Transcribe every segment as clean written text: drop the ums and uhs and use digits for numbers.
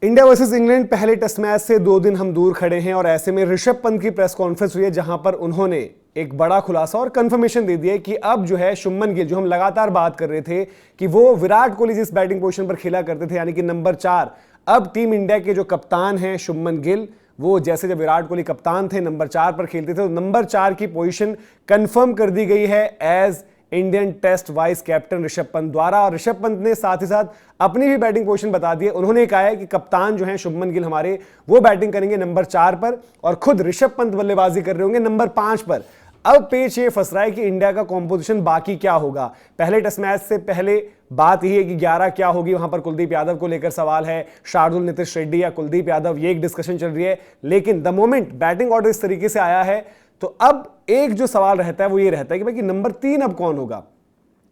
India versus England पहले test match से 2 दिन हम दूर खड़े हैं और ऐसे में ऋषभ पंत की प्रेस कॉन्फ्रेंस हुई है जहां पर उन्होंने एक बड़ा खुलासा और कंफर्मेशन दे दिया है कि अब जो है शुभमन गिल, जो हम लगातार बात कर रहे थे कि वो विराट कोहली जिस बैटिंग पोजीशन पर खेला करते थे यानी कि नंबर 4, अब टीम इंडिया के जो कप्तान हैं शुभमन गिल, वो जैसे जब विराट कोहली कप्तान थे नंबर 4 पर खेलते थे तो नंबर 4 की पोजीशन कंफर्म कर दी गई है as Indian test vice captain Rishabh Pant द्वारा। और ऋषभ पंत ने साथ ही साथ अपनी भी बैटिंग पोजीशन बता दी है। उन्होंने कहा है कि कप्तान जो है शुभमन गिल हमारे, वो बैटिंग करेंगे नंबर 4 पर और खुद ऋषभ पंत बल्लेबाजी कर रहे होंगे नंबर 5 पर। अब पेच ये फंस रहा है कि इंडिया का कॉम्पोजिशन बाकी क्या होगा। पहले टेस्ट मैच से पहले बात यही है कि 11 क्या होगी, वहां पर कुलदीप यादव को लेकर सवाल है, शार्दुल, नीतीश रेड्डी या कुलदीप यादव, ये एक डिस्कशन चल रही है। लेकिन द मोमेंट बैटिंग ऑर्डर इस तरीके से आया है तो अब एक जो सवाल रहता है वो ये रहता है कि भाई कि नंबर 3 अब कौन होगा,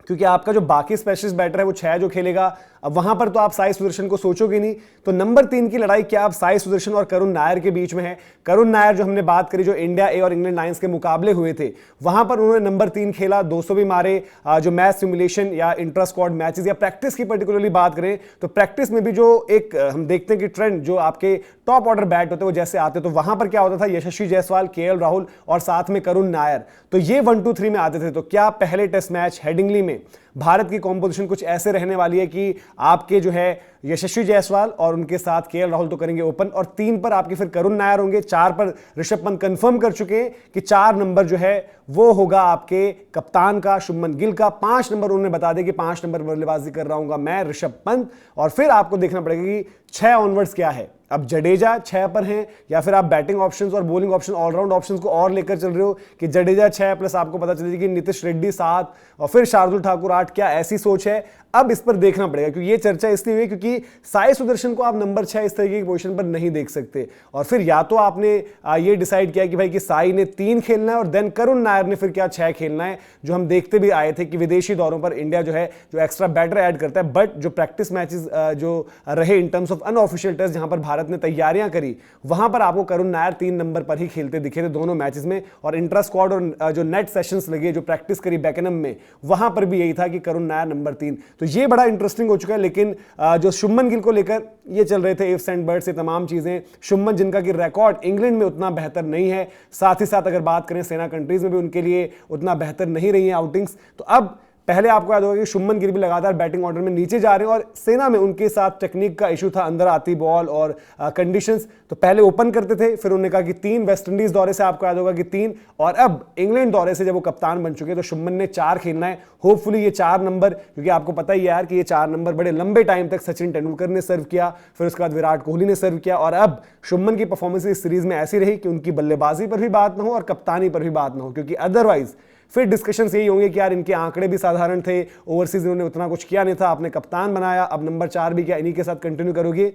क्योंकि आपका जो बाकी स्पेशलिस्ट बैटर है वो 6 जो खेलेगा, अब वहां पर तो आप साई सुदर्शन को सोचोगे नहीं। तो नंबर 3 की लड़ाई क्या अब साई सुदर्शन और करुण नायर के बीच में है। करुण नायर जो हमने बात करी, जो इंडिया ए और इंग्लैंड लायंस के मुकाबले हुए थे वहां पर उन्होंने नंबर 3 खेला, 200 भी मारे। जो मैच सिमुलेशन या इंट्रा स्क्वाड मैचेस या प्रैक्टिस की पर्टिकुलरली बात करें तो प्रैक्टिस में भी जो एक हम देखते हैं कि ट्रेंड जो आपके टॉप ऑर्डर बैट होते हैं वो जैसे आते, तो वहां पर क्या होता था, यशस्वी जायसवाल, केएल राहुल और साथ में करुण नायर, तो ये 1, 2, 3 में आते थे। तो क्या पहले टेस्ट मैच हेडिंगली में भारत की कॉम्पोजिशन कुछ ऐसे रहने वाली है कि आपके जो है यशस्वी जायसवाल और उनके साथ केएल राहुल तो करेंगे ओपन और 3 पर आपके फिर करुण नायर होंगे, 4 पर ऋषभ पंत कंफर्म कर चुके हैं कि 4 नंबर जो है वो होगा आपके कप्तान का, शुभमन गिल का। 5 नंबर उन्होंने बता दिया कि 5 नंबर बल्लेबाजी कर रहा हूं मैं ऋषभ पंत। और फिर आपको देखना पड़ेगा कि 6 ऑनवर्ड्स क्या है। अब जडेजा 6 पर हैं या फिर आप बैटिंग ऑप्शंस और बॉलिंग ऑप्शन, ऑलराउंड ऑप्शंस को और लेकर चल रहे हो कि जडेजा 6 प्लस आपको पता चलेगी कि नीतीश रेड्डी 7 और फिर शार्दुल ठाकुर 8, क्या ऐसी सोच है? अब इस पर देखना पड़ेगा क्योंकि ये चर्चा इसलिए हुई क्योंकि साई सुदर्शन को आप नंबर 6 इस तरीके की पोजीशन पर नहीं देख सकते। और फिर या तो आपने ये डिसाइड किया कि भाई कि साई ने 3 खेलना है और देन करुण नायर ने फिर क्या 6 खेलना है, जो हम देखते भी आए थे कि विदेशी दौरों पर इंडिया जो है जो एक्स्ट्रा बैटर ऐड करता है। बट जो प्रैक्टिस मैचेस जो रहे in terms of unofficial test जहां पर भारत ने तैयारियां करी, वहां पर आपको करुण नायर 3 नंबर पर ही खेलते दिखे थे दोनों मैचेस में। और इंट्रा स्क्वाड और जो नेट सेशंस लगे, जो प्रैक्टिस करी बैकनम में, वहां पर भी यही था कि करुण नायर नंबर 3। तो ये बड़ा इंटरेस्टिंग हो चुका है। लेकिन जो शुभमन गिल को लेकर ये चल रहे थे इफ्स एंड बट्स, से तमाम चीजें, शुभमन जिनका कि रिकॉर्ड इंग्लैंड में उतना बेहतर नहीं है, साथ ही साथ अगर बात करें सेना कंट्रीज में भी उनके लिए उतना बेहतर नहीं रही है आउटिंग्स। तो अब पहले आपको याद होगा कि शुभमन गिल भी लगातार बैटिंग ऑर्डर में नीचे जा रहे हैं और सेना में उनके साथ टेक्निक का इशू था, अंदर आती बॉल और कंडीशंस। तो पहले ओपन करते थे, फिर उन्होंने कहा कि 3, वेस्ट इंडीज दौरे से आपको याद होगा कि 3, और अब इंग्लैंड दौरे से जब वो कप्तान बन चुके तो शुभमन ने 4 खेलना है। होपफुली ये 4 नंबर, क्योंकि आपको पता ही है यार कि ये 4 नंबर बड़े लंबे टाइम तक सचिन तेंदुलकर ने सर्व किया, फिर उसके बाद विराट कोहली ने सर्व किया, और अब शुभमन की परफॉर्मेंस इस सीरीज में ऐसी रही कि उनकी बल्लेबाजी पर भी बात ना हो और कप्तानी पर भी बात ना हो, क्योंकि अदरवाइज फिर डिस्कशंस यही होंगे कि यार इनके आंकड़े भी साधारण थे, ओवरसीज इन्होंने उतना कुछ किया नहीं था, आपने कप्तान बनाया, अब नंबर 4 भी क्या इन्हीं के साथ कंटिन्यू करोगे?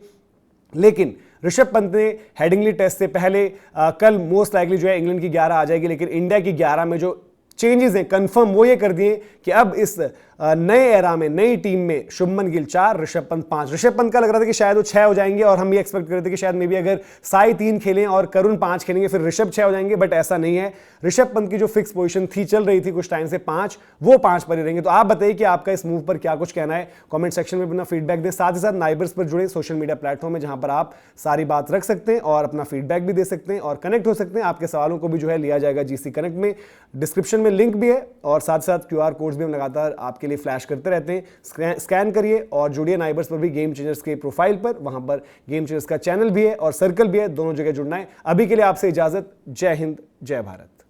लेकिन ऋषभ पंत ने हेडिंगली टेस्ट से पहले कल मोस्ट लाइकली जो है इंग्लैंड की 11 आ जाएगी, लेकिन इंडिया की 11 में जो चेंजेस हैं कंफर्म वो ये कर दिए कि अब इस नए एरा में, नई टीम में शुभमन गिल 4, ऋषभ पंत 5। ऋषभ पंत का लग रहा था कि शायद वो 6 हो जाएंगे और हम ये एक्सपेक्ट कर रहे थे कि शायद मे बी अगर साई 3 खेलें और करुण 5 खेलेंगे फिर ऋषभ 6 हो जाएंगे, बट ऐसा नहीं है। ऋषभ पंत की जो फिक्स पोजीशन थी, चल रही थी कुछ टाइम से 5, वो 5 पर ही रहेंगे। तो आप बताइए कि आपका इस मूव पर क्या कुछ कहना है, कमेंट सेक्शन में अपना फीडबैक दें। साथ ही साथ नाइबर्स पर जुड़े सोशल मीडिया प्लेटफॉर्म है जहां पर आप सारी बात रख सकते हैं और अपना फीडबैक भी दे सकते हैं और कनेक्ट हो सकते हैं। आपके सवालों को भी जो है लिया जाएगा जीसी कनेक्ट में, डिस्क्रिप्शन में लिंक भी है और साथ साथ QR कोड्स भी हम लगातार आपके लिए फ्लैश करते रहते हैं। स्कैन करिए और जुड़िए नाइबर्स पर भी, गेम चेंजर्स के प्रोफाइल पर, वहां पर गेम चेंजर्स का चैनल भी है और सर्कल भी है, दोनों जगह जुड़ना है। अभी के लिए आपसे इजाजत। जय हिंद, जय भारत।